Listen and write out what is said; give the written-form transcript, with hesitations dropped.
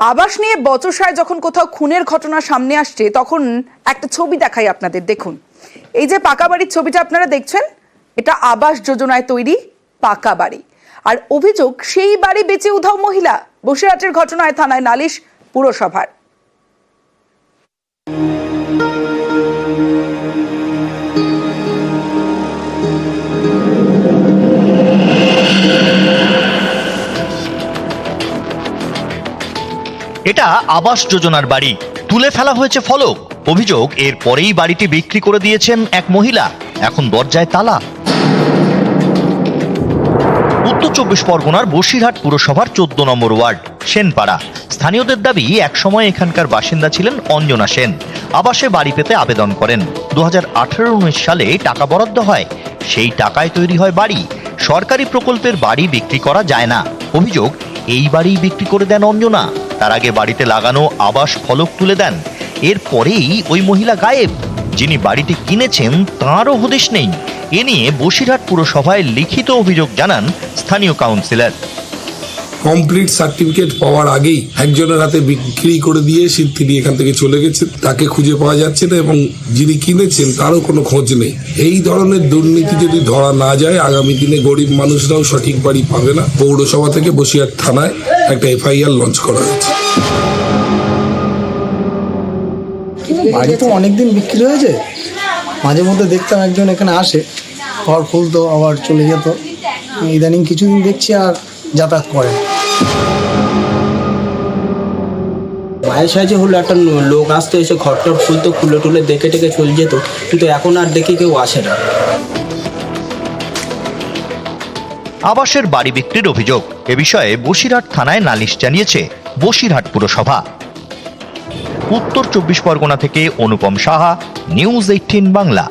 আবাস নিয়ে বচসায় যখন কোথাও খুনের ঘটনা সামনে আসছে তখন একটা ছবি দেখাই আপনাদের। দেখুন, এই যে পাকা বাড়ির ছবিটা আপনারা দেখছেন, এটা আবাস যোজনায় তৈরি পাকা বাড়ি। আর অভিযোগ, সেই বাড়ি বেচে উধাও মহিলা। বসিরহাটের ঘটনায় থানায় নালিশ পুরসভার। এটা আবাস যোজনার বাড়ি, তুলে ফেলা হয়েছে ফলক। অভিযোগ, এর পরেই বাড়িটি বিক্রি করে দিয়েছেন এক মহিলা। এখন দরজায় তালা। উত্তর 24 পরগনার বসিরহাট পুরসভার 14 নম্বর ওয়ার্ড সেনপাড়া। স্থানীয়দের দাবি, একসময় এখানকার বাসিন্দা ছিলেন অঞ্জনা সেন। আবাসে বাড়ি পেতে আবেদন করেন। 2018-19 সালে টাকা বরাদ্দ হয়, সেই টাকায় তৈরি হয় বাড়ি। সরকারি প্রকল্পের বাড়ি বিক্রি করা যায় না। অভিযোগ, এই বাড়ি বিক্রি করে দেন অঞ্জনা। তার আগে বাড়িতে লাগানো আবাস ফলক তুলে দেন। এরপরেই ওই মহিলা গায়েব। যিনি বাড়িটি কিনেছেন তাঁরও হদিশ নেই। এ নিয়ে বসিরহাট পুরসভায় লিখিত অভিযোগ জানান স্থানীয় কাউন্সিলর। কমপ্লিট সার্টিফিকেট পাওয়ার আগেই একজনের হাতে বিক্রি করে দিয়ে তিনি এখান থেকে চলে গেছেন। তাকে খুঁজে পাওয়া যাচ্ছে না এবং যিনি কিনেছেন তারও কোনো খোঁজ নেই। এই ধরনের দুর্নীতি যদি ধরা না যায়, আগামী দিনে গরিব মানুষরাও সঠিক বাড়ি পাবে না। পৌরসভা থেকে বসিরহাট থানায় একটা FIR লঞ্চ করা হয়েছে। বাড়ি তো অনেকদিন বিক্রি হয়েছে। মাঝে মধ্যে দেখতাম একজন এখানে আসে, ঘর খুলতো আবার চলে যেত। ইদানিং কিছুদিন দেখছি আর যাতায়াত করে। মাঝে সাঝে হলো একটা লোক আসতো, এসে ঘরটর খুলতো, খুলে টুলে দেখে টেকে চলে যেত, কিন্তু এখন আর দেখি কেউ আসে না। আবাসের বাড়ি বিক্রির অভিযোগ, এ বিষয়ে বসিরহাট থানায় নালিশ জানিয়েছে বসিরহাট পুরসভা। উত্তর 24 পরগনা থেকে অনুপম সাহা, নিউজ 18 বাংলা।